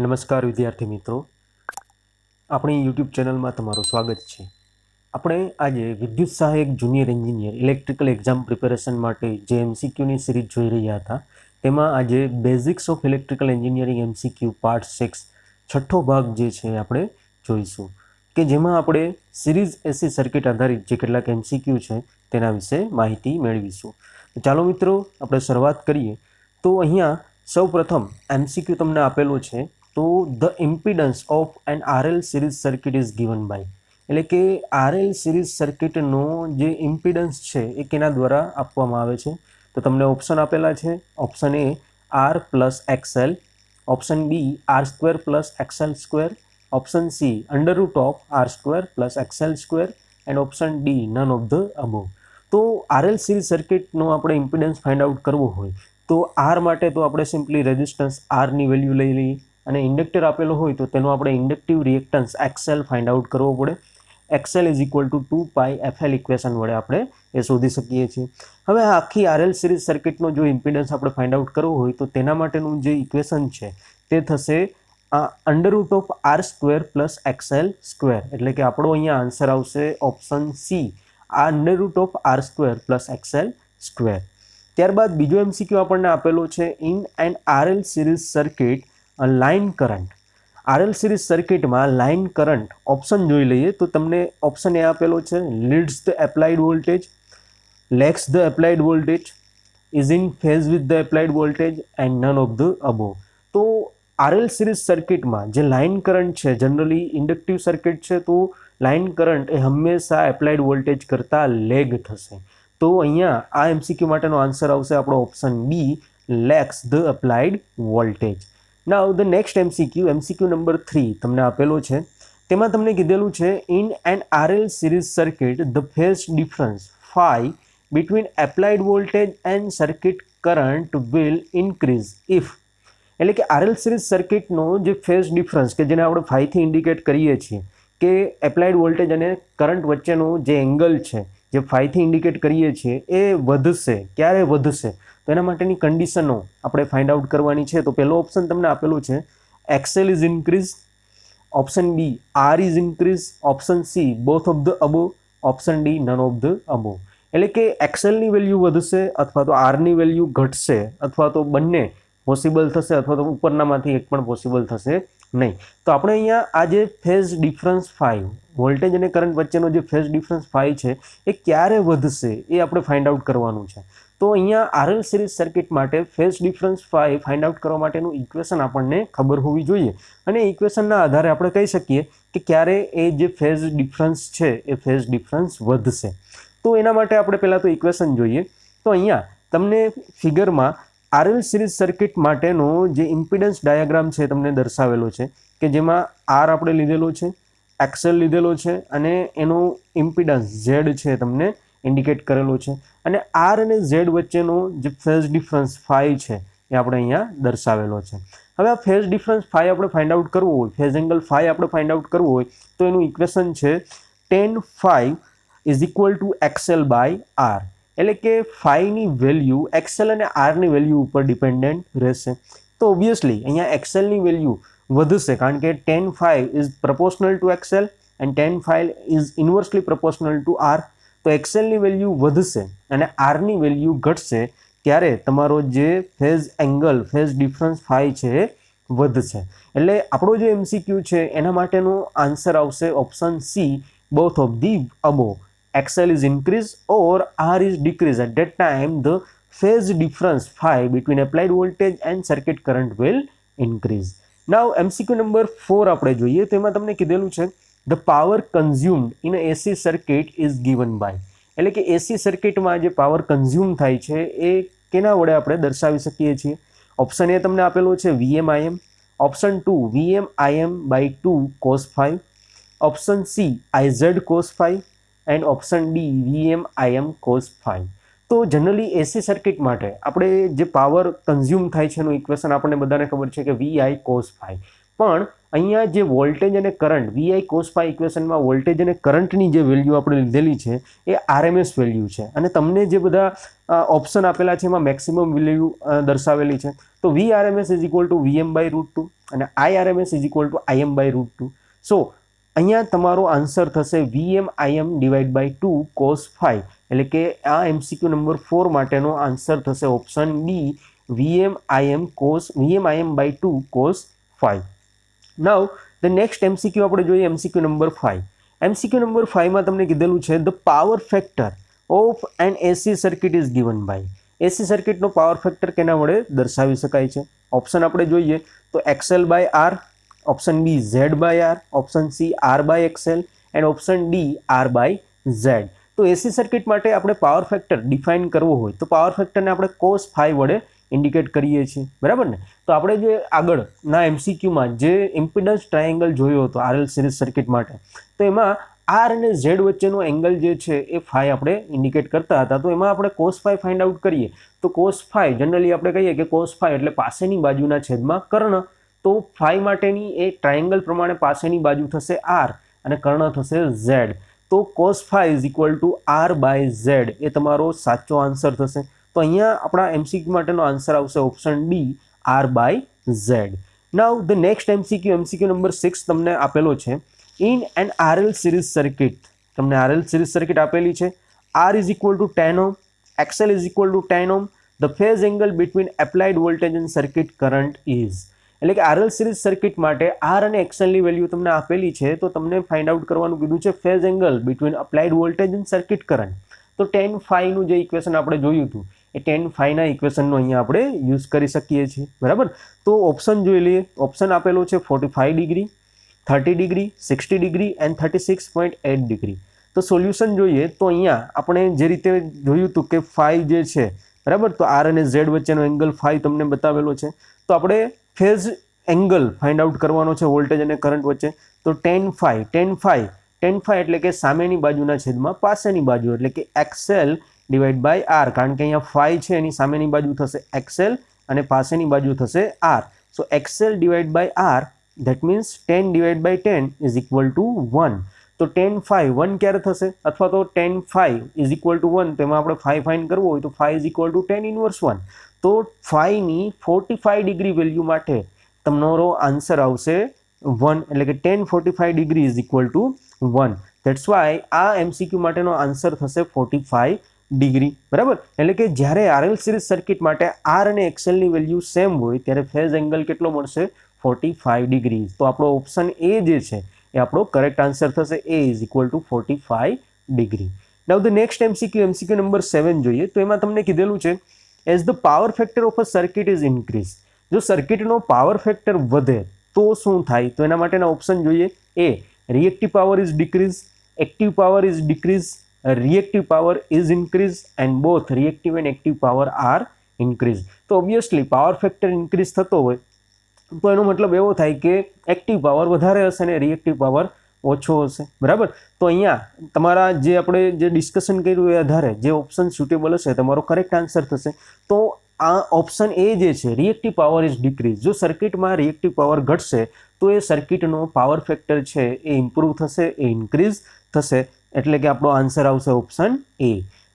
નમસ્કાર વિદ્યાર્થી મિત્રો, આપણી યુટ્યુબ ચેનલમાં તમારું સ્વાગત છે। આપણે આજે વિદ્યુત સહાયક junior engineer electrical exam preparation માટે જે એમસીક્યુની સિરીઝ જોઈ રહ્યા હતા તેમાં આજે basics of electrical engineering MCQ part 6 છઠ્ઠો ભાગ જે છે આપણે જોઈશું કે જેમાં આપણે સિરીઝ એસી સર્કિટ આધારિત જે કેટલાક એમસીક્યુ છે તેના વિશે માહિતી મેળવીશું। તો ચાલો મિત્રો આપણે શરૂઆત કરીએ। તો અહીંયા સૌપ્રથમ એમસીક્યુ તમને આપેલો છે। તો the impedance of an RL series circuit is given by, એટલે કે આરએલ સિરીઝ સર્કિટનો જે ઇમ્પિડન્સ છે એ કેના દ્વારા આપવામાં આવે છે? તો તમને ઓપ્શન આપેલા છે। Option A R plus XL, option B R square plus XL square, option C under root of R square plus XL square and option D none of the above. તો આરએલ સિરીઝ સર્કિટનો આપણે impedance find out કરવો હોય તો R માટે તો આપણે simply resistance આરની value લઈ લઈએ અને ઇન્ડક્ટર આપેલો હોય તો તેનો આપણે inductive reactance XL find out કરવો પડે। XL is equal two 2 FL equation વડે આપણે એ શોધી શકીએ છીએ। હવે આ આખી આરએલ સિરીઝ સર્કિટનો જો ઇમ્પિડન્સ આપણે ફાઇન્ડ આઉટ કરવો હોય તો તેના માટેનું જે ઇક્વેશન છે તે થશે under root of R square plus XL square, એટલે કે આપણો અહીંયા આન્સર આવશે ઓપ્શન સી આ under root of R square plus XL square. ત્યારબાદ બીજો એમસીક્યુ આપણને આપેલો છે in an RL series circuit line current. RL series સર્કિટમાં લાઇન કરંટ ઓપ્શન જોઈ લઈએ તો તમને ઓપ્શન એ આપેલો છે leads the applied voltage, lags the applied voltage, is in phase with the applied voltage and none of the above. તો RL series સર્કિટમાં જે લાઇન કરંટ છે, જનરલી ઇન્ડક્ટિવ સર્કિટ છે તો લાઇન કરંટ એ હંમેશા applied voltage કરતાં leg થશે। તો અહીંયા આ એમસીક્યુ માટેનો આન્સર આવશે આપણો option B lags the applied voltage. Now the next MCQ number 3 તમને આપેલો છે। તેમાં તમને કીધેલું છે in an RL series circuit the phase difference phi between applied voltage and circuit current will increase if, એટલે કે આરએલ સિરીઝ સર્કિટનો જે ફેઝ ડિફરન્સ કે જેને આપણે ફાઈથી ઇન્ડિકેટ કરીએ છીએ કે એપ્લાઇડ વોલ્ટેજ અને કરંટ વચ્ચેનો જે એંગલ છે જે ફાઈથી ઇન્ડિકેટ કરીએ છીએ એ વધશે। ક્યારે વધશે? તો એના માટેની કન્ડિશનો આપણે ફાઇન્ડ આઉટ કરવાની છે। તો પહેલો ઓપ્શન તમને આપેલો છે XL is increase, option B R is increase, option C both of the above, option D none of the above. એટલે કે એક્સએલની વેલ્યુ વધશે અથવા તો આરની વેલ્યુ ઘટશે અથવા તો બંને પોસિબલ થશે અથવા તો ઉપરનામાંથી એક પણ પોસિબલ થશે નહીં। તો આપણે અહીંયા આ જે ફેઝ ડિફરન્સ ફાઈ, વોલ્ટેજ અને કરંટ વચ્ચેનો જે ફેઝ ડિફરન્સ ફાઈ છે એ ક્યારે વધશે એ આપણે ફાઇન્ડ આઉટ કરવાનું છે। તો અહીંયા આરએલ સિરીઝ સર્કિટ માટે phase difference phi find out કરવા માટેનું ઇક્વેશન આપણને ખબર હોવી જોઈએ અને ઇક્વેશનના આધારે આપણે કહી શકીએ કે ક્યારે એ જે ફેઝ ડિફરન્સ છે એ ફેઝ ડિફરન્સ વધશે। તો એના માટે આપણે પહેલાં તો ઇક્વેશન જોઈએ। તો અહીંયા તમને ફિગરમાં આરએલ સિરીઝ સર્કિટ માટેનો જે ઇમ્પિડન્સ ડાયાગ્રામ છે તમને દર્શાવેલો છે કે જેમાં આર આપણે લીધેલો છે, એક્સએલ લીધેલો છે અને એનો ઇમ્પિડન્સ ઝેડ છે તમને ઇન્ડિકેટ કરેલો છે અને આર અને ઝેડ વચ્ચેનો જે ફેઝ ડિફરન્સ ફાઈ છે એ આપણે અહીંયા દર્શાવેલો છે। હવે આ ફેઝ ડિફરન્સ ફાઈ આપણે ફાઇન્ડ આઉટ કરવું હોય, ફેઝ એંગલ ફાઈ આપણે ફાઇન્ડ આઉટ કરવું હોય તો એનું ઇક્વેશન છે tan phi is equal to XL by R, એટલે કે ફાઈની વેલ્યુ એક્સએલ અને આરની વેલ્યુ ઉપર ડિપેન્ડન્ટ રહેશે। તો ઓબ્વિયસલી અહીંયા એક્સએલની વેલ્યુ વધશે કારણ કે tan phi is proportional to XL and tan phi is inversely proportional to R. તો એક્સએલની વેલ્યુ વધશે અને આરની વેલ્યુ ઘટશે ત્યારે તમારો જે phase angle phase difference phi છે એ વધશે। એટલે આપણો જે એમસીક્યુ છે એના માટેનો આન્સર આવશે option C both of the above. XL is increased or R is decreased. At that time, the phase difference phi between applied voltage and circuit current will increase. Now, MCQ number 4 આપણે જોઈએ તો એમાં તમને કીધેલું છે the power consumed in a AC circuit is given by, એટલે કે AC સર્કિટમાં જે પાવર કન્ઝ્યુમ થાય છે એ કેના વડે આપણે દર્શાવી શકીએ છીએ? ઓપ્શન એ તમને આપેલો છે VMIM, option 2 VMIM by 2 cos phi, option C IZ cos phi and option D VMIM cos phi। તો જનરલી એસી સર્કિટ માટે આપણે જે પાવર કન્ઝ્યુમ થાય છે એનું ઇક્વેશન આપણને બધાને ખબર છે કે VI cos phi, પણ અહીંયા જે વોલ્ટેજ અને કરંટ VI cos phi ઇક્વેશનમાં વોલ્ટેજ અને કરંટની જે વેલ્યુ આપણે લીધેલી છે એ RMS વેલ્યુ છે, અને તમને જે બધા ઓપ્શન આપેલા છે એમાં મેક્સિમમ વેલ્યુ દર્શાવેલી છે. તો VRMS is equal two VM/√2 અને IRMS is equal two IM/√2. સો અહીંયા તમારો આન્સર થશે VM/IM/2 cos phi, એટલે કે આ MCQ નંબર 4 માટેનો આન્સર થશે option D, VM/IM/2 cos phi. Now the next MCQ આપણે જોઈએ MCQ નંબર 5. MCQ નંબર 5 માં તમને કીધેલું છે the power factor of an AC circuit is given by. AC સર્કિટનો પાવર ફેક્ટર કેના વડે દર્શાવી શકાય છે? ઓપ્શન આપણે જોઈએ તો XL/R, option B Z/R, option C R/XL and option D R/Z. તો AC સર્કિટ માટે આપણે પાવર ફેક્ટર ડિફાઇન કરવો હોય તો પાવર ફેક્ટરને આપણે cos phi વડે ઇન્ડિકેટ કરીએ છીએ, બરાબર ને? તો આપણે જે આગળના MCQમાં જે ઇમ્પિડન્સ ટ્રાયેંગલ જોયો હતો RL સિરીઝ સર્કિટ માટે, તો એમાં R અને Z વચ્ચેનો એંગલ જે છે એ phi આપણે ઇન્ડિકેટ કરતા હતા. તો એમાં આપણે cos phi ફાઇન્ડ આઉટ કરીએ તો cos phi જનરલી આપણે કહીએ કે cos phi એટલે પાસેની બાજુના છેદમાં કર્ણ. તો phi માટેની એ ટ્રાયેંગલ પ્રમાણે પાસેની બાજુ થશે R અને કર્ણ થશે Z. તો cos phi is equal two R/Z એ તમારો સાચો આન્સર થશે. તો અહીંયા આપણા MCQ માટેનો આન્સર આવશે option D, R/Z. Now the next MCQ number 6 તમને આપેલો છે. In N RL series circuit, તમને RL સિરીઝ સર્કિટ આપેલી છે. R is equal to 10 ohm, XL is equal to 10 ohm. The phase angle between applied voltage and circuit current is. એટલે કે RL series circuit માટે R અને XL ની value તમને આપેલી છે, તો તમને ફાઇન્ડ આઉટ કરવાનું કીધું છે phase angle between applied voltage and circuit current. તો tan phi નું જે ઇક્વેશન આપણે જોયું હતું એ tan phi ના ઇક્વેશનનો અહીંયા આપણે યુઝ કરી શકીએ છીએ, બરાબર? તો ઓપ્શન જોઈ લઈએ. ઓપ્શન આપેલો છે 45 degree, 30 degree, 60 degree and 36.8 degree. તો સોલ્યુશન જોઈએ તો અહીંયા આપણે જે રીતે જોયું હતું કે phi જે છે, બરાબર, તો R અને Z વચ્ચેનો એંગલ phi તમને બતાવેલો છે. તો આપણે ફેઝ એંગલ ફાઇન્ડ આઉટ કરવાનો છે વોલ્ટેજ અને કરંટ વચ્ચે. તો tan phi એટલે કે સામેની બાજુના છેદમાં પાસેની બાજુ, એટલે કે XL/R, કારણ કે અહીંયા phi છે એની સામેની બાજુ થશે XL અને પાસેની બાજુ થશે R. So XL/R that means 10/10 is equal to 1. તો tan phi 1 ક્યારે થશે, અથવા તો tan phi is equal to 1, તેમાં આપણે phi ફાઇન્ડ કરવો હોય તો phi is equal to tan inverse 1. તો phi ની 45 ડિગ્રી વેલ્યુ માટે તમારો આન્સર આવશે 1, એટલે કે tan 45 degree is equal to 1. That's why આ MCQ માટેનો આન્સર થશે 45 ડિગ્રી, બરાબર? એટલે કે જ્યારે RL સિરીઝ સર્કિટ માટે R અને XL ની વેલ્યુ સેમ હોય ત્યારે ફેઝ એંગલ કેટલો મળશે? 45 ડિગ્રી. તો આપણો ઓપ્શન A જે છે એ આપણો કરેક્ટ આન્સર થશે, A is equal two 45 degree. Now the next MCQ number 7 જોઈએ તો એમાં તમને કીધેલું છે as the power factor of a circuit is increase. જો સર્કિટનો પાવર ફેક્ટર વધે તો શું થાય? તો એના માટેના ઓપ્શન જોઈએ. A, reactive power is decrease, active power is decrease, reactive power is increased and both reactive and active power are increased. તો ઓબ્વિયસલી પાવર ફેક્ટર ઇન્ક્રીઝ થતો હોય તો એનો મતલબ એવો થાય કે એક્ટિવ પાવર વધારે હશે અને રિએક્ટિવ પાવર ઓછો હશે, બરાબર? તો અહીંયા તમારા જે આપણે જે ડિસ્કશન કર્યું એ આધારે જે ઓપ્શન સુટેબલ હશે તમારો કરેક્ટ આન્સર થશે. તો આ ઓપ્શન એ જે છે રિએક્ટિવ પાવર ઇઝ ડિક્રીઝ. જો સર્કિટમાં રિએક્ટિવ પાવર ઘટશે તો એ સર્કિટનો પાવર ફેક્ટર છે એ ઇમ્પ્રૂવ થશે, એ ઇન્ક્રીઝ થશે, એટલે કે આપણો આન્સર આવશે option A.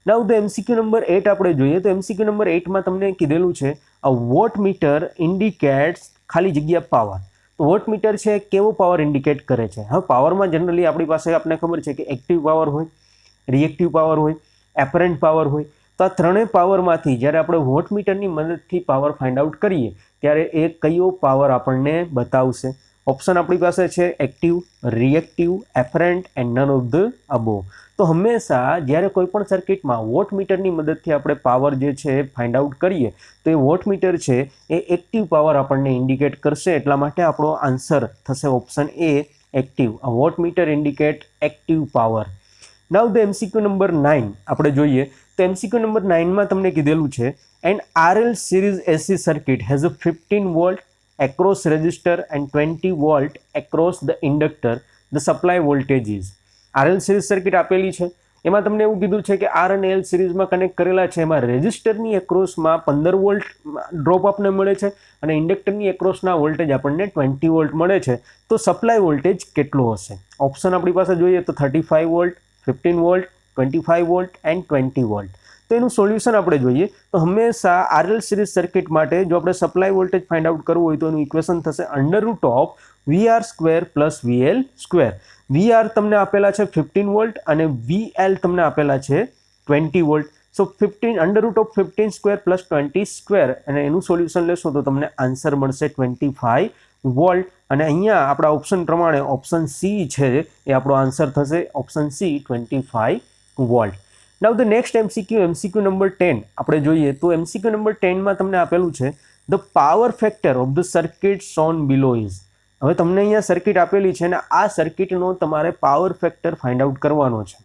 Now the MCQ number 8 આપણે જોઈએ તો MCQ નંબર 8 માં તમને કીધેલું છે અ વોટમીટર ઇન્ડિકેટ્સ ખાલી જગ્યા પાવર. તો વોટમીટર છે કેવો પાવર ઇન્ડિકેટ કરે છે? હવે પાવરમાં જનરલી આપણી પાસે આપણને ખબર છે કે એક્ટિવ પાવર હોય, રિએક્ટિવ પાવર હોય, એપરન્ટ પાવર હોય. તો આ ત્રણેય પાવરમાંથી જ્યારે આપણે વોટમીટરની મદદથી પાવર ફાઇન્ડ આઉટ કરીએ ત્યારે એ કયો પાવર આપણને બતાવશે? ઓપ્શન આપણી પાસે છે active, reactive, apparent and none of the above. તો હંમેશા જ્યારે કોઈ પણ સર્કિટમાં વોટમીટરની મદદથી આપણે પાવર જે છે એ ફાઇન્ડ આઉટ કરીએ તો એ વોટમીટર છે એ એક્ટિવ પાવર આપણને ઇન્ડિકેટ કરશે, એટલા માટે આપણો આન્સર થશે option A, active. A wattmeter indicate active power. Now the MCQ number 9 આપણે જોઈએ તો MCQ નંબર 9માં તમને કીધેલું છે and RL series AC circuit has a 15 volt across resistor and 20 volt across the inductor. The supply voltage is. RL series circuit આપેલી છે એમાં તમને એવું કીધું છે કે આર અને એલ સિરીઝમાં કનેક્ટ કરેલા છે, એમાં રેઝિસ્ટરની એક્રોસમાં 15 વોલ્ટ ડ્રોપ આપણને મળે છે અને ઇન્ડક્ટરની એક્રોસના વોલ્ટેજ આપણને 20 વોલ્ટ મળે છે. તો સપ્લાય વોલ્ટેજ કેટલો હશે? ઓપ્શન આપણી પાસે જોઈએ તો 35 volt, 15 volt, 25 volt and 20 volt. તો એનું સોલ્યુશન આપણે જોઈએ તો હંમેશા આરએલ સિરીઝ સર્કિટ માટે જો આપણે સપ્લાય વોલ્ટેજ ફાઇન્ડ આઉટ કરવું હોય તો એનું ઇક્વેશન થશે √ VR square plus VL square. VR તમને આપેલા છે 15 વોલ્ટ અને VL તમને આપેલા છે 20 વોલ્ટ. સો 15 √ સ્ક્વેર પ્લસ 20 સ્ક્વેર અને એનું સોલ્યુશન લેશો તો તમને આન્સર મળશે 25 વોલ્ટ. અને અહીંયા આપણા ઓપ્શન પ્રમાણે ઓપ્શન સી છે એ આપણો આન્સર થશે, option C 25 volt. Now the next MCQ number 10 આપણે જોઈએ તો એમસીક્યુ નંબર 10માં તમને આપેલું છે the power factor of the circuit shown below is. હવે તમને અહીંયા સર્કિટ આપેલી છે અને આ સર્કિટનો તમારે પાવર ફેક્ટર ફાઇન્ડ આઉટ કરવાનો છે.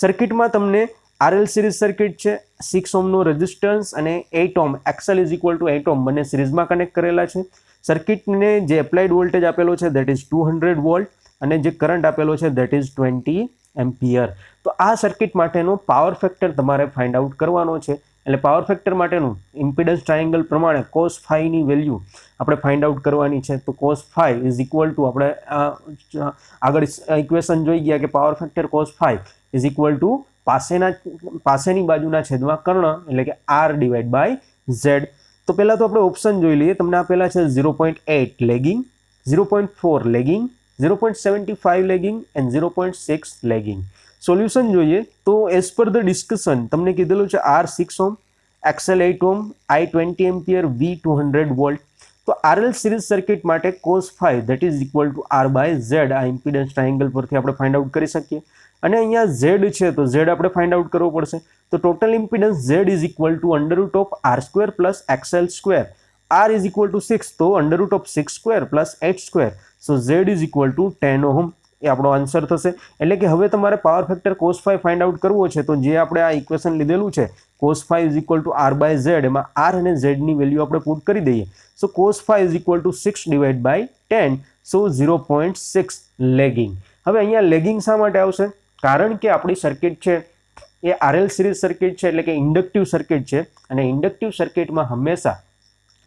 સર્કિટમાં તમને આરએલ સિરીઝ સર્કિટ છે, 6 ઓહમનો રેઝિસ્ટન્સ અને 8 ohm XL is equal two 8 ohm બંને સિરીઝમાં કનેક્ટ કરેલા છે. સર્કિટને જે એપ્લાઇડ વોલ્ટેજ આપેલો છે દેટ ઇઝ 200 વોલ્ટ અને જે કરંટ આપેલો છે દેટ ઇઝ 20 એમ્પિયર. તો આ સર્કિટ માટેનો પાવર ફેક્ટર તમારે ફાઇન્ડ આઉટ કરવાનો છે. એટલે પાવર ફેક્ટર માટેનું ઇમ્પિડન્સ ટ્રાયેંગલ પ્રમાણે cos phi ની વેલ્યુ આપણે ફાઇન્ડ આઉટ કરવાની છે. તો cos phi is equal two આપણે આગળ ઇક્વેશન જોઈ ગયા કે power factor cos phi is equal two પાસેની બાજુના છેદમાં કર્ણ એટલે કે R/Z. તો પહેલાં તો આપણે ઓપ્શન જોઈ લઈએ. તમને આપેલા છે 0.8 lagging, 0.4 lagging, 0.75 lagging and 0.6 lagging. Solution જોઈએ તો એઝ પર ધ ડિસ્કશન તમને કીધેલું છે R 6 ohm, XL 8 ohm, I 20 ampere, V 200 volt. તો આરએલ સિરીઝ સર્કિટ માટે cos phi that is equal to R/Z આ ઇમ્પિડન્સ ટ્રાયેંગલ પરથી આપણે ફાઇન્ડ આઉટ કરી શકીએ. અને અહીંયા Z છે તો Z આપણે ફાઇન્ડ આઉટ કરવો પડશે. તો total impedance Z is equal to √R square plus XL square. R is equal to 6 તો √6 square plus 8 square. So Z is equal to 10 ohm એ આપણો આન્સર થશે. એટલે કે હવે તમારે power factor cos phi find out કરવો છે તો જે આપણે આ ઇક્વેશન લીધેલું છે cos phi is equal two R/Z એમાં R અને Z ની વેલ્યુ આપણે પુટ કરી દઈએ. સો cos phi is equal two 6/10 so 0.6 lagging. હવે અહીંયા લેગિંગ શા માટે આવશે? કારણ કે આપણી સર્કિટ છે એ આરએલ સિરીઝ સર્કિટ છે એટલે કે ઇન્ડક્ટિવ સર્કિટ છે અને ઇન્ડક્ટિવ સર્કિટમાં હંમેશા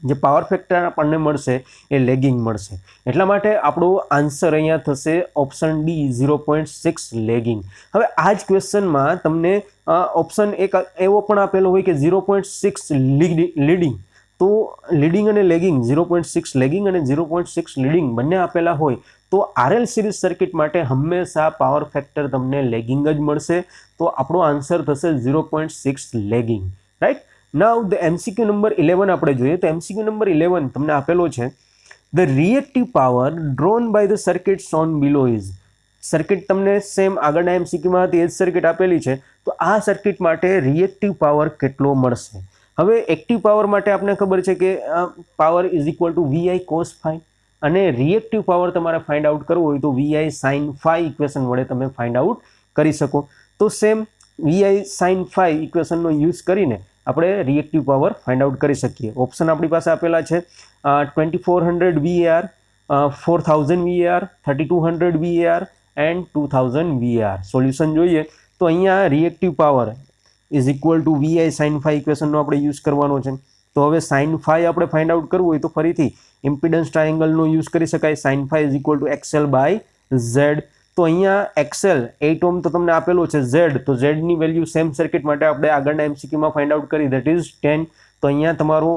જે પાવર ફેક્ટર આપણને મળશે એ લેગિંગ મળશે. એટલા માટે આપણો આન્સર અહીંયા થશે ઓપ્શન ડી 0.6 લેગિંગ. હવે આ જ ક્વેશ્ચનમાં તમને ઓપ્શન એક એવો પણ આપેલો હોય કે 0.6 લીડિંગ. તો લીડિંગ અને લેગિંગ 0.6 લેગિંગ અને 0.6 લીડિંગ બંને આપેલા હોય તો આરએલ સિરીઝ સર્કિટ માટે હંમેશા પાવર ફેક્ટર તમને લેગિંગ જ મળશે. તો આપણો આન્સર થશે 0.6 lagging. Right. Now the MCQ number 11 આપણે જોઈએ તો એમસીક્યુ નંબર 11 તમને આપેલો છે the reactive power drawn by the circuit shown below is. Circuit તમને સેમ આગળના એમસીક્યુમાં હતી એ જ સર્કિટ આપેલી છે તો આ સર્કિટ માટે રિએક્ટિવ પાવર કેટલો મળશે? હવે એક્ટિવ પાવર માટે આપણે ખબર છે કે power is equal two VI cos phi અને રિએક્ટિવ પાવર તમારે ફાઇન્ડ આઉટ કરવો હોય તો VI sin phi ઇક્વેશન વડે તમે ફાઇન્ડ આઉટ કરી શકો. તો સેમ VI sin phi ઇક્વેશનનો યુઝ કરીને આપણે રિએક્ટિવ પાવર ફાઇન્ડ આઉટ કરી શકીએ. ઓપ્શન આપણી પાસે આપેલા છે 2400 VAR, 4000 VAR, 3200 VAR and 2000 VAR. Solution જોઈએ તો અહીંયા reactive power is equal two VI sin phi ઇક્વેશનનો આપણે યુઝ કરવાનો છે. તો હવે sin phi આપણે ફાઇન્ડ આઉટ કરવું હોય તો ફરીથી ઇમ્પિડન્સ ટ્રાયેંગલનો યુઝ કરી શકાય. sin phi is equal two XL/Z. તો અહીંયા XL 8 ઓહમ તો તમને આપેલો છે, Z તો Z ની વેલ્યુ સેમ સર્કિટ માટે આપણે આગળના એમસીક્યુમાં ફાઇન્ડ આઉટ કરી દેટ ઇઝ 10. તો અહીંયા તમારો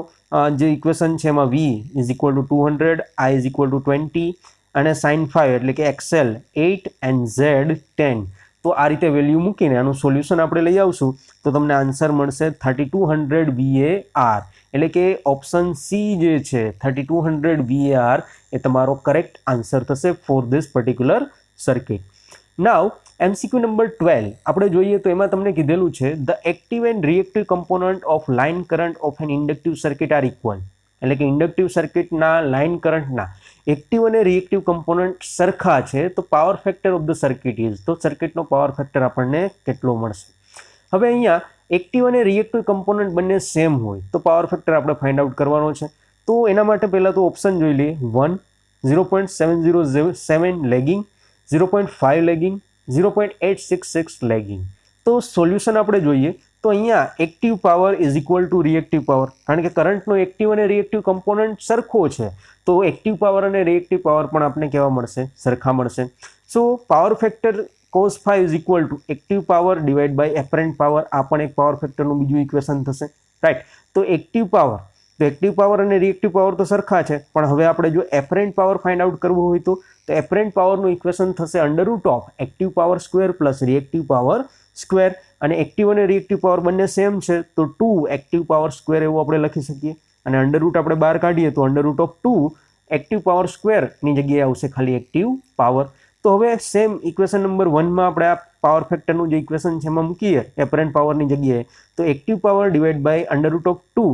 જે ઇક્વેશન છે એમાં V is equal two 200, I is equal to 20 અને sin phi એટલે કે XL 8 એન્ડ Z 10. તો આ રીતે વેલ્યુ મૂકીને આનું સોલ્યુશન આપણે લઈ આવશું તો તમને આન્સર મળશે 3200 VAR. એટલે કે ઓપ્શન સી જે છે 3200 VAR એ તમારો કરેક્ટ આન્સર થશે for this particular circuit. Now MCQ number 12 આપણે જોઈએ તો એમાં તમને કીધેલું છે the active and reactive component of line current of an inductive circuit are equal. એટલે કે ઇન્ડક્ટિવ સર્કિટના લાઇન કરંટના એક્ટિવ અને રિએક્ટિવ કમ્પોનન્ટ સરખા છે તો power factor of the circuit is. તો સર્કિટનો પાવર ફેક્ટર આપણને કેટલો મળશે? હવે અહીંયા એક્ટિવ અને રિએક્ટિવ કમ્પોનન્ટ બંને સેમ હોય તો પાવર ફેક્ટર આપણે ફાઇન્ડ આઉટ કરવાનો છે. તો એના માટે પહેલાં તો ઓપ્શન જોઈ લઈએ. 1 0.707 લેગિંગ, 0.5 લેગિંગ, 0.866 લેગિંગ. તો સોલ્યુશન આપણે જોઈએ તો અહીંયા active power is equal two reactive power, કારણ કે કરંટનો એક્ટિવ અને રિએક્ટિવ કમ્પોનન્ટ સરખો છે, તો એક્ટિવ પાવર અને રિએક્ટિવ પાવર પણ આપણે કેવા મળશે, સરખા મળશે. So power factor cos phi is equal to active power divide by apparent power, આ પણ એક પાવર ફેક્ટરનું બીજું ઇક્વેશન થશે, રાઈટ. તો એક્ટિવ પાવર અને રિએક્ટિવ પાવર તો સરખા છે, પણ હવે આપણે જો એપરન્ટ પાવર ફાઇન્ડ આઉટ કરવો હોય તો એપરન્ટ પાવરનું ઇક્વેશન થશે under root of active power square plus reactive power square, અને એક્ટિવ અને રિએક્ટિવ પાવર બંને સેમ છે તો 2 એક્ટિવ પાવર સ્ક્વેર એવું આપણે લખી શકીએ, અને અંડરરૂટ આપણે બહાર કાઢીએ તો અંડરરૂટ ઓફ 2 એક્ટિવ પાવર સ્ક્વેરની જગ્યાએ આવશે ખાલી એક્ટિવ પાવર. તો હવે સેમ ઇક્વેશન નંબર 1 માં આપણે આ પાવર ફેક્ટરનું જે ઇક્વેશન છે એમાં મૂકીએ એપરન્ટ પાવરની જગ્યાએ, તો active power divide by under root of 2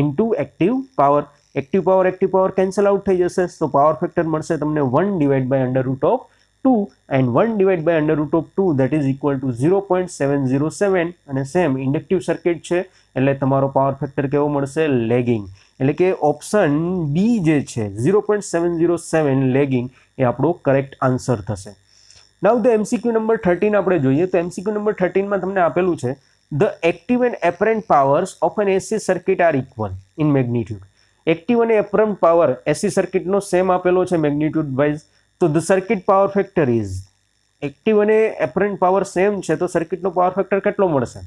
into active power. Active power cancel out થઈ જશે, તો પાવર ફેક્ટર મળશે તમને 1 divide by under root of 2 and 1 divide by under root of 2 that is equal to 0.707, અને સેમ ઇન્ડક્ટિવ સર્કિટ છે એટલે તમારો power factor કેવો મળશે, લેગિંગ. એટલે કે ઓપ્શન બી જે છે 0.707 લેગિંગ એ આપણો કરેક્ટ આન્સર થશે. નાઉ ધ એમસીક્યુ નંબર 13 આપણે જોઈએ તો એમસીક્યુ નંબર 13 માં તમને આપેલું છે the active and apparent powers of an AC circuit are equal in magnitude. Active અને એપરન્ટ પાવર એસી સર્કિટનો સેમ આપેલો છે મેગ્નિટ્યુડ વાઇઝ, તો the circuit power factor is, active અને એપરન્ટ પાવર સેમ છે તો સર્કિટનો પાવર ફેક્ટર કેટલો મળશે?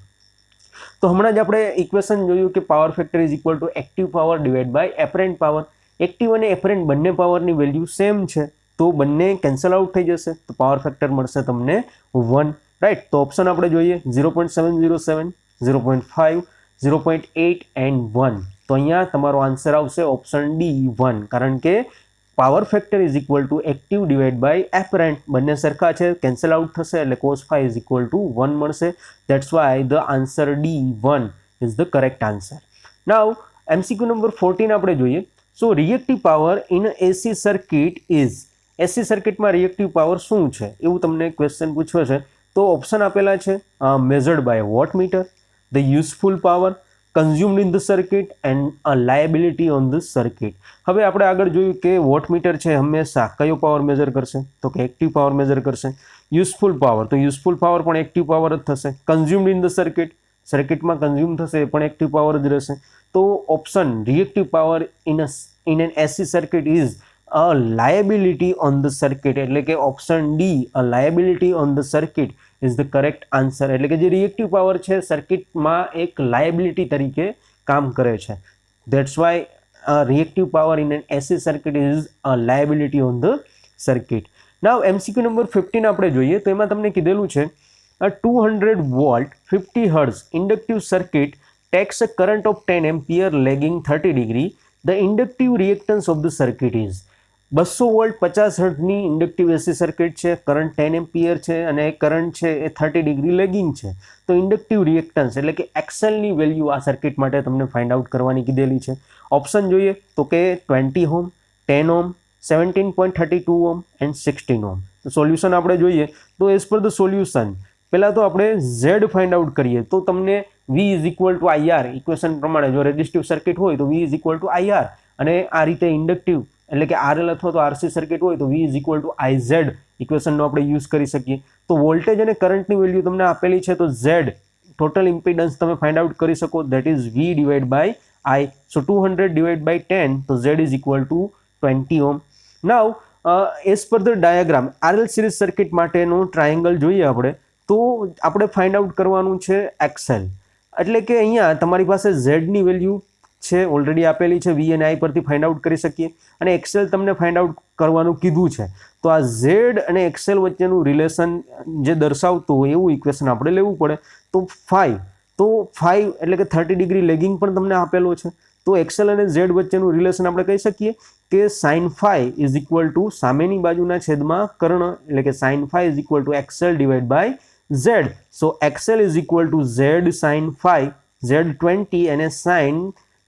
તો હમણાં જ આપણે ઇક્વેશન જોયું કે power factor is equal to active power divide by apparent power. Active અને એપરન્ટ બંને પાવરની વેલ્યુ સેમ છે તો બંને કેન્સલ આઉટ થઈ જશે, તો પાવર ફેક્ટર મળશે તમને 1, રાઈટ. તો ઓપ્શન આપણે જોઈએ 0.707, 0.5, 0.8 એન્ડ 1. તો અહીંયા તમારો આન્સર આવશે ઓપ્શન ડી 1, કારણ કે power factor is equal to active divide by apparent, બંને સરખા છે, કેન્સલ આઉટ થશે એટલે cos phi is equal to 1 મળશે. That's why the answer D 1 is the correct answer. Now MCQ number 14 આપણે જોઈએ. So reactive power in AC circuit is, AC સર્કિટમાં reactive power શું છે એવું તમને ક્વેશ્ચન પૂછ્યો છે, તો ઓપ્શન આપેલા છે measured by wattmeter, the useful power, consumed in the circuit and a liability on the circuit. હવે આપણે આગળ જોયું કે વોટમીટર છે હંમેશા કયો પાવર મેજર કરશે, તો કે એક્ટિવ પાવર મેજર કરશે. યુઝફુલ પાવર, તો યુઝફુલ પાવર પણ એક્ટિવ પાવર જ થશે. કન્ઝ્યુમ્ડ ઇન ધ સર્કિટ, સર્કિટમાં કન્ઝ્યુમ થશે એ પણ એક્ટિવ પાવર જ રહેશે. તો option reactive power in an AC circuit is a liability on the circuit, એટલે કે option D a liability on the circuit is the correct answer. એટલે કે જે રિએક્ટિવ પાવર છે સર્કિટમાં એક લાયબિલિટી તરીકે કામ કરે છે. That's why reactive power in an AC circuit is a liability on the circuit. Now MCQ number 15 આપણે જોઈએ તો એમાં તમને કીધેલું છે 200 volt 50 hertz inductive circuit takes a current of 10 ampere lagging 30 degree. The inductive reactance of the circuit is 200 volt 50 હર્ટ્ઝની inductive એસી circuit છે, current 10 ampere છે અને કરંટ છે એ 30 ડિગ્રી લેગિંગ છે. તો ઇન્ડક્ટિવ રિએક્ટન્સ એટલે કે એક્સએલની વેલ્યુ આ સર્કિટ માટે તમને ફાઇન્ડ આઉટ કરવાની કીધેલી છે. ઓપ્શન જોઈએ તો કે 20 ohm, 10 ohm, 17.32 ohm and 16 ohm. તો સોલ્યુશન આપણે જોઈએ તો એઝ પર ધ સોલ્યુશન પહેલાં તો આપણે ઝેડ ફાઇન્ડ આઉટ કરીએ તો તમને V is equal two IR equation પ્રમાણે, જો રેઝિસ્ટિવ સર્કિટ હોય તો V is equal two IR, અને આ રીતે ઇન્ડક્ટિવ એટલે કે RL અથવા તો RC સર્કિટ હોય તો V is equal two IZ ઇક્વેશનનો આપણે યુઝ કરી શકીએ. તો વોલ્ટેજ અને કરંટની વેલ્યુ તમને આપેલી છે તો Z ટોટલ ઇમ્પિડન્સ તમે ફાઇન્ડ આઉટ કરી શકો, that is V divide by I. So 200 divide by 10 તો Z is equal to 20 ohm. Now as per the diagram RL series circuit માટેનું ટ્રાયેંગલ જોઈએ આપણે તો આપણે ફાઇન્ડ આઉટ કરવાનું છે XL, એટલે કે અહીંયા તમારી પાસે ઝેડની વેલ્યુ છે ઓલરેડી આપેલી છે, V અને I પરથી ફાઇન્ડ આઉટ કરી શકીએ, અને XL તમને ફાઇન્ડ આઉટ કરવાનું કીધું છે. તો આ ઝેડ અને XL વચ્ચેનું રિલેશન જે દર્શાવતું હોય એવું ઇક્વેશન આપણે લેવું પડે. તો 5 એટલે કે 30 ડિગ્રી લેગિંગ પણ તમને આપેલો છે, તો XL અને Z વચ્ચેનું રિલેશન આપણે કહી શકીએ કે sin phi is equal to સામેની બાજુના છેદમાં કર્ણ, એટલે કે sin phi is equal to XL divide by Z. So XL is equal to Z sin phi, Z 20 અને sin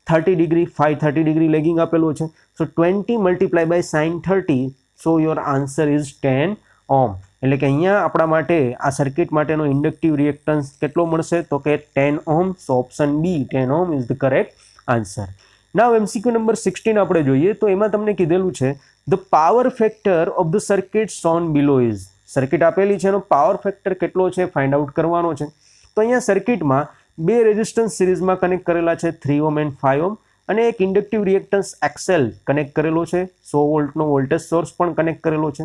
30 ડિગ્રી, 30 ડિગ્રી લેગિંગ આપેલો છે. So 20 multiply by sin 30, so your answer is 10 ohm. એટલે કે અહીંયા આપણા માટે આ circuit માટેનો ઇન્ડક્ટિવ રિએક્ટન્સ કેટલો મળશે તો કે 10 ohm. So option B 10 ohm is the correct answer. Now MCQ number 16 આપણે જોઈએ તો એમાં તમને કીધેલું છે the power factor of the circuit shown below is, circuit આપેલી છે એનો પાવર ફેક્ટર કેટલો છે ફાઇન્ડ આઉટ કરવાનો છે. તો અહીંયા સર્કિટમાં બે રેઝિસ્ટન્સ સિરીઝમાં કનેક્ટ કરેલા છે 3 ઓહ્મ એન્ડ 5 ઓહ્મ અને એક ઇન્ડક્ટિવ રિએક્ટન્સ XL કનેક્ટ કરેલો છે, 100 વોલ્ટનો વોલ્ટેજ સોર્સ પણ કનેક્ટ કરેલો છે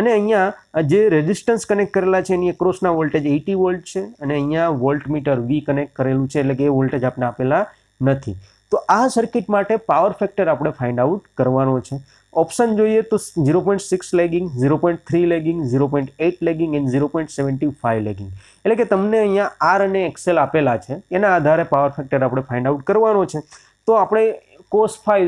અને અહીંયા જે રેઝિસ્ટન્સ કનેક્ટ કરેલા છે એની એક્રોસના વોલ્ટેજ 80 વોલ્ટ છે અને અહીંયા વોલ્ટમીટર V કનેક્ટ કરેલું છે, એટલે કે એ વોલ્ટેજ આપણે આપેલા નથી. તો આ સર્કિટ માટે પાવર ફેક્ટર આપણે ફાઇન્ડ આઉટ કરવાનો છે. ઓપ્શન જોઈએ તો 0.6 lagging, 0.3 lagging, 0.8 lagging and 0.75 lagging. એટલે કે તમને અહીંયા R અને XL આપેલા છે, એના આધારે પાવર ફેક્ટર આપણે ફાઇન્ડ આઉટ કરવાનો છે. તો આપણે cos phi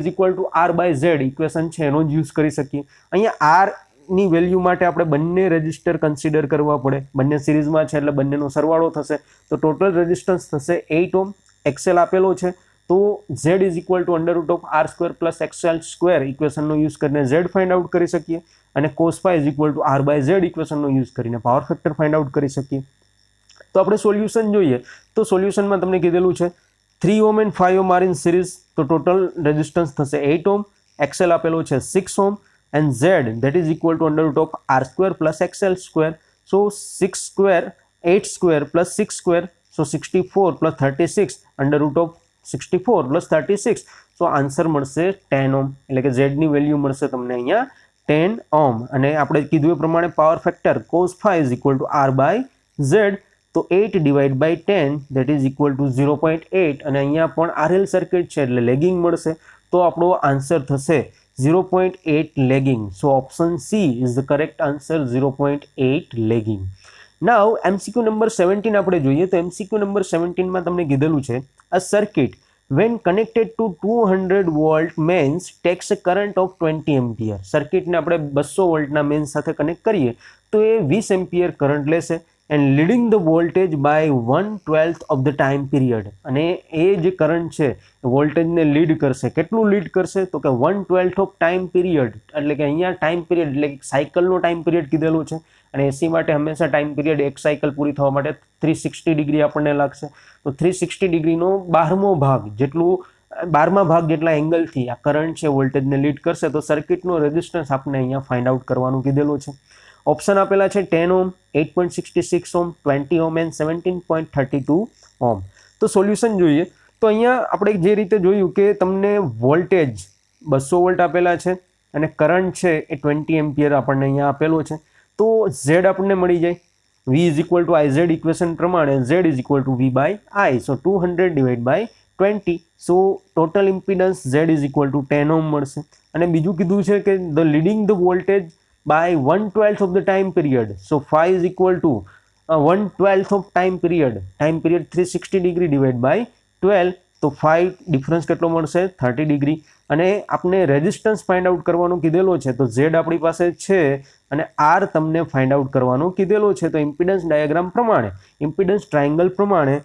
R/Z ઇક્વેશન છે એનો જ યુઝ કરી શકીએ. અહીંયા R ની વેલ્યુ માટે આપણે બંને રેઝિસ્ટર કન્સિડર કરવા પડે, બંને સિરીઝમાં છે એટલે બંનેનો સરવાળો થશે. તો ટોટલ રેઝિસ્ટન્સ થશે 8 ઓહ્મ. XL આપેલો છે તો Z √R² + XL² ઇક્વેશનનો યુઝ કરીને Z ફાઇન્ડ આઉટ કરી શકીએ અને cos phi R/Z ઇક્વેશનનો યુઝ કરીને પાવર ફેક્ટર ફાઇન્ડ આઉટ કરી શકીએ. તો આપણે સોલ્યુશન જોઈએ તો સોલ્યુશનમાં તમને કીધેલું છે 3 ohm and 5 ohm are in series, તો ટોટલ રેઝિસ્ટન્સ થશે 8 ઓહ્મ. XL આપેલો છે 6 ohm and Z that is equal to √R² + XL². So 6² 8² + 6², so 64 + 36 √64 + 36. so answer મળશે 10 ઓહ્મ, એટલે કે Z ની વેલ્યુ મળશે તમને અહીંયા 10 ઓહ્મ. અને આપણે કીધું એ પ્રમાણે power factor cos phi R/Z, તો 8/10 that is equal to 0.8 અને અહીંયા પણ RL સર્કિટ છે એટલે લેગિંગ મળશે, તો આપણો આન્સર થશે 0.8 lagging. So option C is the correct answer, 0.8 lagging. Now MCQ number 17 આપણે જોઈએ તો MCQ નંબર 17 માં તમને કીધેલું છે a circuit when connected to 200 volt mains takes a current of 20 ampere. સર્કિટને આપણે 200 વોલ્ટના મેઇન્સ સાથે કનેક્ટ કરીએ તો એ 20 એમ્પિયર કરંટ લેશે and leading the voltage by 1/12 of the time period. અને એ જે કરંટ છે વોલ્ટેજને લીડ કરશે. કેટલું લીડ કરશે તો કે 1/12 ઓફ ટાઈમ પીરિયડ, એટલે કે અહીંયા ટાઈમ પીરિયડ એટલે કે સાયકલનો ટાઈમ પીરિયડ કીધેલું છે અને એસી માટે હંમેશા ટાઈમ પીરિયડ એક સાયકલ પૂરી થવા માટે 360 ડિગ્રી આપણને લાગશે. તો 360 ડિગ્રીનો 12મો ભાગ જેટલું 12મા ભાગ જેટલા એંગલથી આ કરંટ છે વોલ્ટેજને લીડ કરશે. તો સર્કિટનો રેઝિસ્ટન્સ આપણે અહીંયા ફાઇન્ડ આઉટ કરવાનું કીધેલું છે. ઓપ્શન આપેલા છે 10 ohm, 8.66 ohm, 20 ohm and 17.32 ohm. તો સોલ્યુશન જોઈએ તો અહીંયા આપણે જે રીતે જોયું કે તમને વોલ્ટેજ 200 વોલ્ટ આપેલા છે અને કરંટ છે એ 20 એમ્પિયર આપણને અહીંયા આપેલો છે. તો Z આપણને મળી જાય V = IZ ઇક્વેશન પ્રમાણે Z = V/I. સો 200/20. સો ટોટલ ઇમ્પિડન્સ Z = 10 ઓહ્મ મળશે. અને બીજું કીધું છે કે the leading the voltage by 1/12 of the time period. So phi is equal to 1/12 of time period 360 degree divided by 12. તો phi ડિફરન્સ કેટલો મળશે 30 ડિગ્રી. અને આપણે રેઝિસ્ટન્સ ફાઇન્ડ આઉટ કરવાનું કીધેલો છે તો Z આપણી પાસે છે અને R તમને ફાઇન્ડ આઉટ કરવાનું કીધેલો છે. તો ઇમ્પિડન્સ ડાયાગ્રામ પ્રમાણે, ઇમ્પિડન્સ ટ્રાયંગલ પ્રમાણે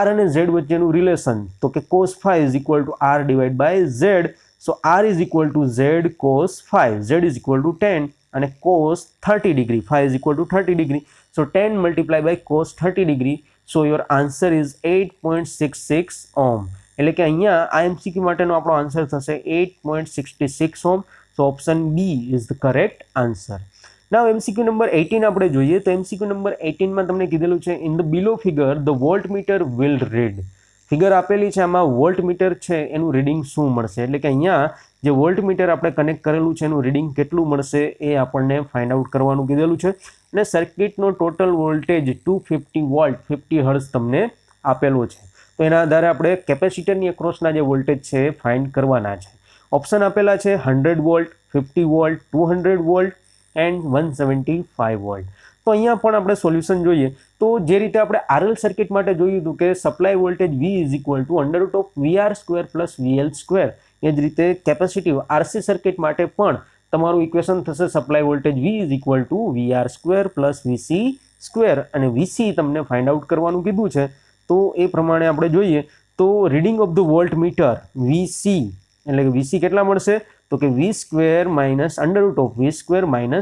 R અને Z વચ્ચેનું રિલેશન તો કે cos phi = R/Z. So R is equal to Z cos phi. Z is equal to 10 અને cos 30 degree. phi is equal to 30 degree. So 10 multiplied by cos 30 degree. So your answer is 8.66 ohm. એટલે કે અહીંયા આ MCQ માટેનો આપણો answer થશે 8.66 ohm. So option B is the correct answer. Now MCQ number 18 આપણે જોઈએ તો MCQ નંબર 18 માં તમને કીધેલું છે in the below figure the voltmeter will read. Figure આપેલી છે આમાં વોલ્ટમીટર છે એનું રીડિંગ શું મળશે, એટલે કે અહીંયા જે વોલ્ટમીટર આપણે કનેક્ટ કરેલું છે એનું રીડિંગ કેટલું મળશે એ આપણને ફાઇન્ડ આઉટ કરવાનું કીધેલું છે. અને સર્કિટનો ટોટલ વોલ્ટેજ 250 વોલ્ટ 50 હર્ટ્ઝ તમને આપેલો છે. તો એના આધારે આપણે કેપેસિટરની એક્રોસના જે વોલ્ટેજ છે એ ફાઇન્ડ કરવાના છે. ઓપ્શન આપેલા છે 100 volt, 50 volt, 200 volt and 175 volt. તો અહીંયા પણ આપણે સોલ્યુશન જોઈએ તો જે રીતે આપણે RL સર્કિટ માટે જોયું હતું કે supply voltage V = √VR² + VL². એ જ રીતે કેપેસિટિવ RC સર્કિટ માટે પણ તમારું ઇક્વેશન થશે supply voltage V = VR² + VC². અને VC તમને ફાઇન્ડ આઉટ કરવાનું કીધું છે તો એ પ્રમાણે આપણે જોઈએ તો reading of the voltmeter VC એટલે કે VC કેટલા મળશે તો કે V² - √V²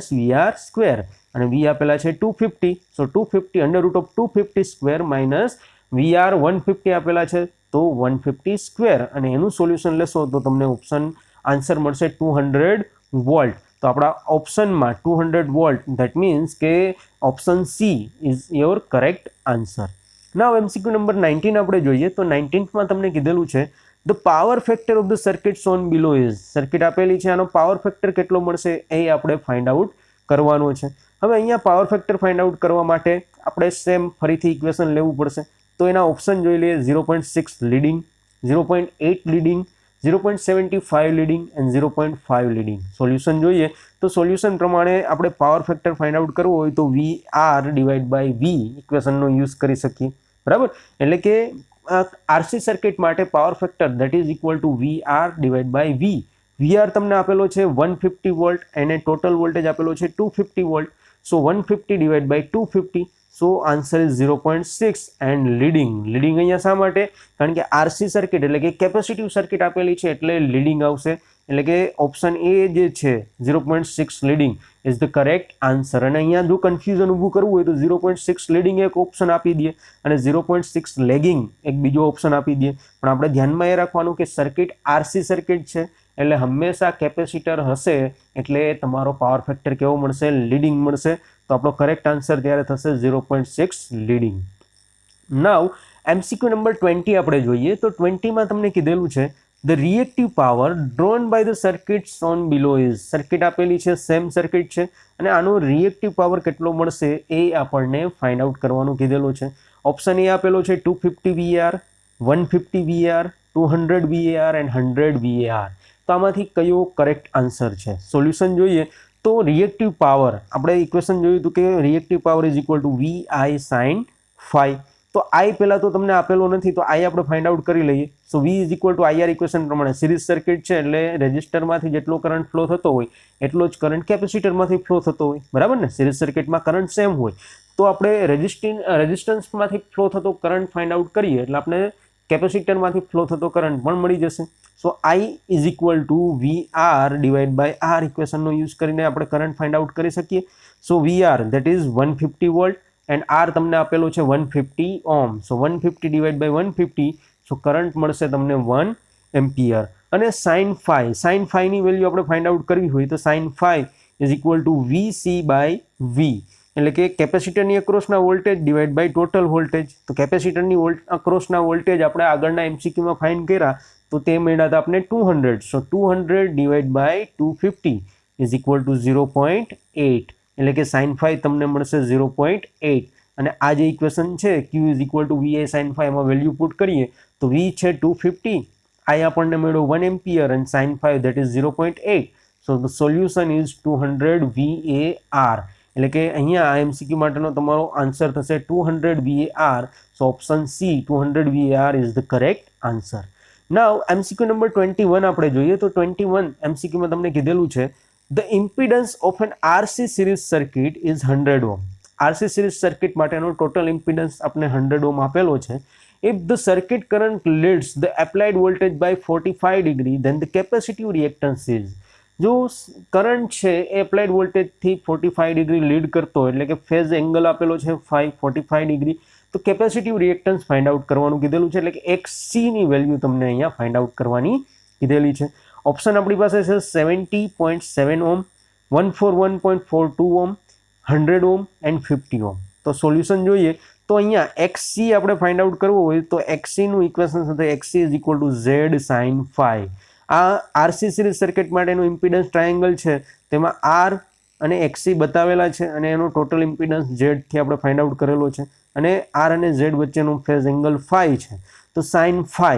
- VR². અને V આપેલા છે 250. સો 250 √250² - VR 150 આપેલા છે તો 150². અને એનું સોલ્યુશન લેશો તો તમને ઓપ્શન આન્સર મળશે 200 વોલ્ટ. તો આપણા ઓપ્શનમાં 200 વોલ્ટ, ધેટ મીન્સ કે option C is your correct answer. Now MCQ number 19 આપણે જોઈએ તો 19માં તમને કીધેલું છે the power factor of the circuit shown below is. Circuit આપેલી છે, આનો પાવર ફેક્ટર કેટલો મળશે એ આપણે ફાઇન્ડ આઉટ કરવાનો છે. હવે અહીંયા પાવર ફેક્ટર ફાઇન્ડ આઉટ કરવા માટે આપણે સેમ ફરીથી ઇક્વેશન લેવું પડશે. તો એના ઓપ્શન જોઈ લઈએ 0.6 leading, 0.8 leading, 0.75 leading and 0.5 leading. Solution જોઈએ તો સોલ્યુશન પ્રમાણે આપણે પાવર ફેક્ટર ફાઇન્ડ આઉટ કરવો હોય તો VR ડિવાઇડ બાય V ઇક્વેશનનો યુઝ કરી શકીએ. બરાબર, એટલે કે RC સર્કિટ માટે power factor that is equal to VR divide by V. VR તમને આપેલો છે 150 વોલ્ટ અને ટોટલ વોલ્ટેજ આપેલો છે 250 volt. So 150 divide by 250, so answer is 0.6. And leading અહીંયા શા માટે? કારણ કે RC સર્કિટ એટલે કે કેપેસિટિવ સર્કિટ આપેલી છે એટલે લીડિંગ આવશે. એટલે કે ઓપ્શન એ જે છે 0.6 leading is the correct answer. અને અહીંયા જો કન્ફ્યુઝન ઊભું કરવું હોય તો 0.6 લીડિંગ એક ઓપ્શન આપી દઈએ અને 0.6 લેગિંગ એક બીજો ઓપ્શન આપી દઈએ. પણ આપણે ધ્યાનમાં એ રાખવાનું કે સર્કિટ RC સર્કિટ છે એટલે હંમેશા કેપેસિટર હશે એટલે તમારો પાવર ફેક્ટર કેવો મળશે? લીડિંગ મળશે. તો આપણો કરેક્ટ આન્સર ત્યારે થશે 0.6 લીડિંગ. નાવ MCQ નંબર 20 આપણે જોઈએ તો 20માં તમને કીધેલું છે the reactive power drawn by the circuit shown below is. Circuit આપેલી છે, સેમ સર્કિટ છે અને આનો રિએક્ટિવ પાવર કેટલો મળશે એ આપણને ફાઇન્ડ આઉટ કરવાનું કીધેલું છે. ઓપ્શન એ આપેલો છે 250 VAR, 150 VAR, 200 VAR and 100 VAR. તો આમાંથી કયો કરેક્ટ આન્સર છે? સોલ્યુશન જોઈએ તો રિએક્ટિવ પાવર આપણે ઇક્વેશન જોયું હતું કે reactive power is equal two VI sin phi. તો I પહેલાં તો તમને આપેલો નથી તો I આપણે ફાઇન્ડ આઉટ કરી લઈએ. સો V is equal two IR equation પ્રમાણે સિરીઝ સર્કિટ છે એટલે રેઝિસ્ટરમાંથી જેટલો કરંટ ફ્લો થતો હોય એટલો જ કરંટ કેપેસિટરમાંથી ફ્લો થતો હોય. બરાબર ને? સિરીઝ સર્કિટમાં કરંટ સેમ હોય તો આપણે રેઝિસ્ટન્સમાંથી ફ્લો થતો કરંટ ફાઇન્ડ આઉટ કરીએ એટલે આપણે કેપેસિટરમાંથી ફ્લો થતો કરંટ પણ મળી જશે. So I is equal to VR divide by R ઇક્વેશનનો યુઝ કરીને આપણે કરંટ ફાઇન્ડ આઉટ કરી શકીએ. So VR that is 150 volt and R તમને આપેલો છે 150 ohm. So 150 divide by 150, so current મળશે તમને 1 એમ્પિયર. અને sin phi ની વેલ્યુ આપણે ફાઇન્ડ આઉટ કરવી હોય તો sin phi is equal to VC by V. એટલે કે કેપેસિટરની અક્રોસના voltage divide by total voltage. તો કેપેસિટરની અક્રોસના વોલ્ટેજ આપણે આગળના MCQમાં ફાઇન્ડ કર્યા તો તે મળ્યા હતા આપણે 200. So 200 divide by 250 is equal to 0.8. એટલે કે sin phi તમને મળશે 0.8. અને આ જે ઇક્વેશન છે Q is equal two VI sin phi એમાં વેલ્યુ પુટ કરીએ તો V છે 250, I આપણને મળ્યો 1 એમ્પિયર અને sin phi that is 0.8. So the solution is 200 VAR. એટલે કે અહીંયા આ MCQ માટેનો તમારો આન્સર થશે 200 VAR. So option C 200 VAR is the correct answer. Now MCQ number 21 આપણે જોઈએ તો 21 MCQમાં તમને કીધેલું છે the impedance of an RC series circuit is 100 ohm. RC series circuit માટેનો ટોટલ ઇમ્પિડન્સ આપણે 100 ઓહ્મ આપેલો છે. If the circuit current leads the applied voltage by 45 degree then the capacitive reactance is. જો કરંટ છે એ applied વોલ્ટેજથી 45 degree lead કરતો એટલે કે ફેઝ એંગલ આપેલો છે 45 ડિગ્રી, તો કેપેસિટિવ રિએક્ટન્સ ફાઇન્ડ આઉટ કરવાનું કીધેલું છે. એટલે કે XC ની વેલ્યુ તમને અહીંયા ફાઇન્ડ આઉટ કરવાની કીધેલી છે. ઓપ્શન આપણી પાસે છે 70.7 ohm, 141.42 ohm, 100 ohm and 50 ohm. તો સોલ્યુશન જોઈએ તો અહીંયા XC આપણે ફાઇન્ડ આઉટ કરવું હોય તો XC નું ઇક્વેશન સાથે XC is equal to Z sin phi. આ RC સિરીઝ સર્કિટ માટેનું ઇમ્પિડન્સ ટ્રાયેંગલ છે તેમાં R અને XC બતાવેલા છે અને એનો ટોટલ ઇમ્પિડન્સ Z થી આપણે ફાઇન્ડ આઉટ કરેલો છે અને R અને Z વચ્ચેનો ફેઝ એંગલ phi છે. તો sin phi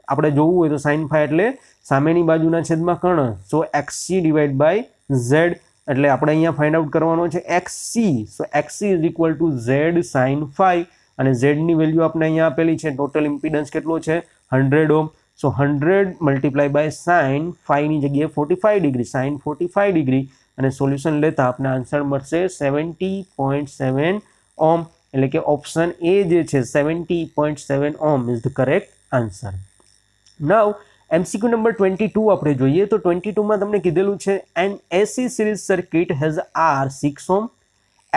આપણે જોવું હોય તો sin phi એટલે સામેની બાજુના છેદમાં કર્ણ. So XC divide by Z એટલે આપણે અહીંયા ફાઇન્ડ આઉટ કરવાનો છે XC. So XC is equal to Z sin phi અને Z ની વેલ્યુ આપણે અહીંયા આપેલી છે. ટોટલ ઇમ્પિડન્સ કેટલો છે 100 ohm. So 100 multiply by sin phi ની જગ્યાએ 45 ડિગ્રી, sin 45 ડિગ્રી અને સોલ્યુશન લેતા આપણે આન્સર મળશે 70.7 ઓહ્મ. એટલે કે ઓપ્શન એ જે છે 70.7 ohm is the correct answer. Now MCQ number 22 આપણે જોઈએ તો 22માં તમને કીધેલું છે an AC series circuit has R 6 ohm,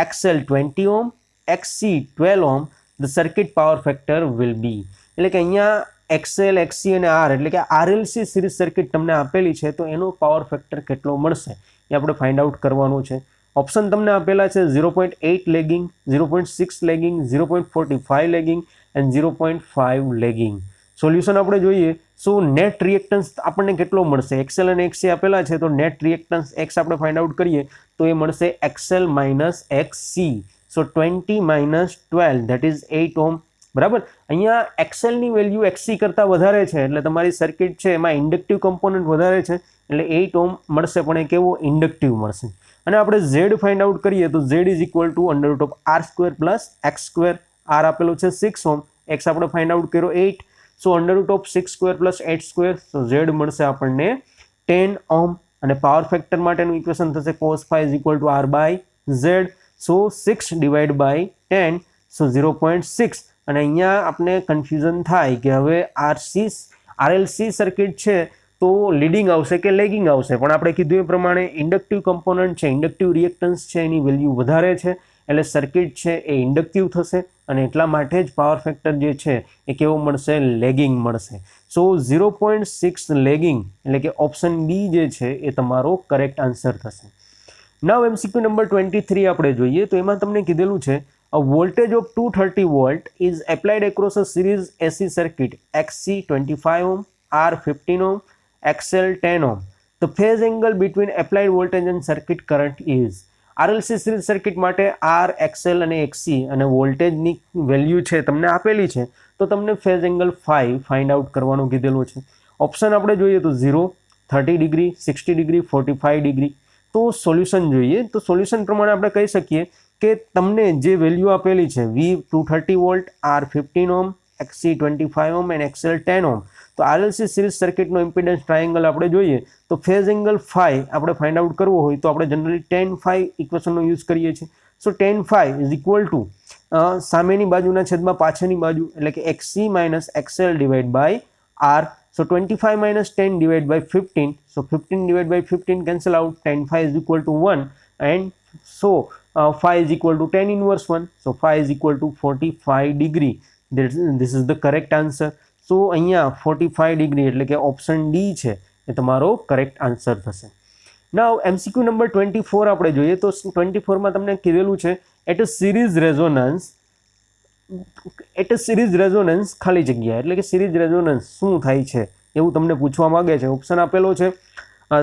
XL 20 ohm, XC 12 ohm. The circuit power factor will be. એટલે કે અહીંયા XL, XC અને R એટલે કે RLC સિરીઝ સર્કિટ તમને આપેલી છે તો એનો પાવર ફેક્ટર કેટલો મળશે એ આપણે ફાઇન્ડ આઉટ કરવાનું છે. ઓપ્શન તમને આપેલા છે 0.8 lagging, 0.6 lagging, 0.45 lagging and 0.5 lagging. Solution આપણે જોઈએ સો નેટ રિએક્ટન્સ આપણને કેટલો મળશે, એક્સએલ અને એક્સસી આપેલા છે તો નેટ રિએક્ટન્સ એક્સ આપણે ફાઇન્ડ આઉટ કરીએ તો એ મળશે XL minus XC. So 20 minus 12 that is 8 ઓમ. બરાબર. અહીંયા એક્સએલની વેલ્યુ એક્સસી કરતાં વધારે છે એટલે તમારી સર્કિટ છે એમાં ઇન્ડક્ટિવ કમ્પોનન્ટ વધારે છે એટલે 8 ઓમ મળશે, પણ એ કેવો ઇન્ડક્ટિવ મળશે. અને આપણે ઝેડ ફાઇન્ડ આઉટ કરીએ તો Z is equal to under root of R square plus X square. R આપેલું છે 6 ઓમ, એક્સ આપણે ફાઇન્ડ આઉટ કર્યો 8. So under root of 6 square plus 8 square, તો ઝેડ મળશે આપણને 10 ઓમ. અને પાવર ફેક્ટર માટેનું ઇક્વેશન થશે cos phi is equal to R by Z. So 6 divide by 10, so 0.6. અને અહીંયા આપણે કન્ફ્યુઝન થાય કે હવે આરએલસી સર્કિટ છે તો લીડિંગ આવશે કે લેગિંગ આવશે, પણ આપણે કીધું એ પ્રમાણે ઇન્ડક્ટિવ કમ્પોનન્ટ છે, ઇન્ડક્ટિવ રિએક્ટન્સ છે એની વેલ્યુ વધારે છે એટલે સર્કિટ છે એ ઇન્ડક્ટિવ થશે અને એટલા માટે જ પાવર ફેક્ટર જે છે એ કેવો મળશે, લેગિંગ મળશે. સો 0.6 લેગિંગ એટલે કે ઓપ્શન બી જે છે એ તમારો કરેક્ટ આન્સર થશે. નાવ એમસીક્યુ નંબર 23 આપણે જોઈએ તો એમાં તમને કીધેલું છે a voltage of 230 volt is applied across a series AC circuit XC 25 ohm, R 15 ohm, XL 10 ohm. The phase angle between applied voltage and circuit current is. RLC series circuit માટે R, XL અને XC અને વોલ્ટેજની value છે તમને આપેલી છે તો તમને phase angle phi find out કરવાનું કીધેલું છે. ઓપ્શન આપણે જોઈએ તો 0, 30 ડિગ્રી, 60 ડિગ્રી, 45 ડિગ્રી. તો સોલ્યુશન જોઈએ તો સોલ્યુશન પ્રમાણે આપણે કહી શકીએ કે તમને જે વેલ્યુ આપેલી છે V 230 volt, R 15 ohm, XC 25 ohm and XL 10 ohm. તો RLC સિરીઝ સર્કિટનો ઇમ્પિડન્સ ટ્રાયેંગલ આપણે જોઈએ તો ફેઝ એંગલ ફાઈ આપણે ફાઇન્ડ આઉટ કરવો હોય તો આપણે જનરલી tan ફાઈ ઇક્વેશનનો યુઝ કરીએ છીએ. So tan phi is equal to સામેની બાજુના છેદમાં પાછળની બાજુ એટલે કે XC minus XL divide by R. So 25 minus 10 divided by 15. So 15 divided by 15 cancel out. Tan phi is equal to 1 and so phi is equal to tan inverse 1. So phi is equal to 45 degree. This is the correct answer. So અહીંયા 45 degree એટલે કે option D છે એ તમારો correct answer થશે. નાઉ MCQ number 24 આપણે જોઈએ તો 24 માં તમને કીધેલું છે એટ અ સિરીઝ રેઝોનન્સ ખાલી જગ્યા એટલે કે સિરીઝ રેઝોનન્સ શું થાય છે એવું તમને પૂછવા માંગે છે. ઓપ્શન આપેલો છે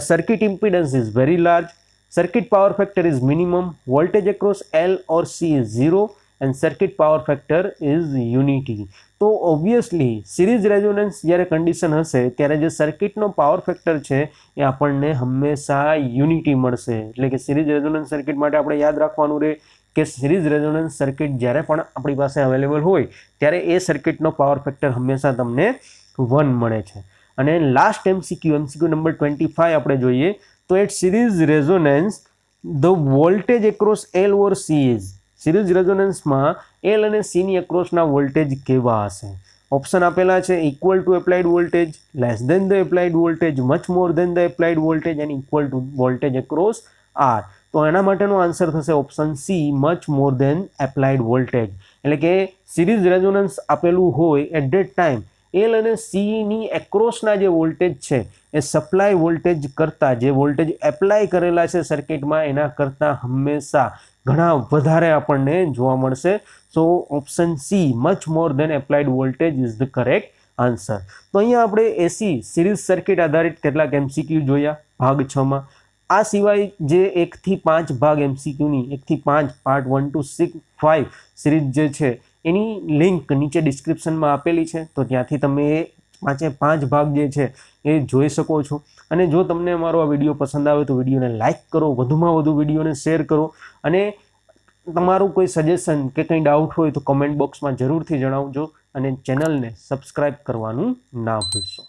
circuit impedance is very large, circuit power factor is minimum, voltage across L or C is 0 and circuit power factor is unity. તો ઓબ્વિયસલી સિરીઝ રેઝોનન્સ જ્યારે કન્ડિશન હશે ત્યારે જે સર્કિટનો પાવર ફેક્ટર છે એ આપણને હંમેશા યુનિટી મળશે. એટલે કે સિરીઝ રેઝોનન્સ સર્કિટ માટે આપણે યાદ રાખવાનું રહે કે સિરીઝ રેઝોનન્સ સર્કિટ જ્યારે પણ આપણી પાસે અવેલેબલ હોય ત્યારે એ સર્કિટનો પાવર ફેક્ટર હંમેશા તમને 1 મળે છે. અને લાસ્ટ એમસીક્યુ નંબર 25 આપણે જોઈએ તો at series resonance the voltage across L or C is. Series રેઝોનન્સમાં L અને C ની એક્રોસના વોલ્ટેજ કેવા હશે? ઓપ્શન આપેલા છે equal to applied voltage, less than the applied voltage, much more than the applied voltage and equal to voltage across R. તો એના માટેનો આન્સર થશે option C, much more than applied voltage. એટલે કે સિરીઝ રેઝોનન્સ આપેલું હોય at that time L અને સીની એક્રોસના જે વોલ્ટેજ છે એ સપ્લાય વોલ્ટેજ કરતાં જે વોલ્ટેજ એપ્લાય કરેલા છે સર્કિટમાં એના કરતાં હંમેશા ઘણા વધારે આપણને જોવા મળશે. સો option C, much more than applied voltage is the correct answer. તો અહીંયા આપણે એસી સિરીઝ સર્કિટ આધારિત કેટલાક એમસીક્યુ જોયા ભાગ 6માં. આ સિવાય જે 1 થી 5 ભાગ એમસીક્યુની 1 થી 5 પાર્ટ 1 to 5 સિરીઝ જે છે એની લિંક નીચે ડિસ્ક્રિપ્શનમાં આપેલી છે તો ત્યાંથી તમે એ 5 ભાગ જે છે એ જોઈ શકો છો. અને જો તમને અમારો આ વિડીયો પસંદ આવે તો વિડીયોને લાઇક કરો, વધુમાં વધુ વિડીયોને શેર કરો અને તમારું કોઈ સજેશન કે કંઈ ડાઉટ હોય તો કમેન્ટ બોક્સમાં જરૂરથી જણાવજો અને ચેનલને સબસ્ક્રાઈબ કરવાનું ના ભૂલશો.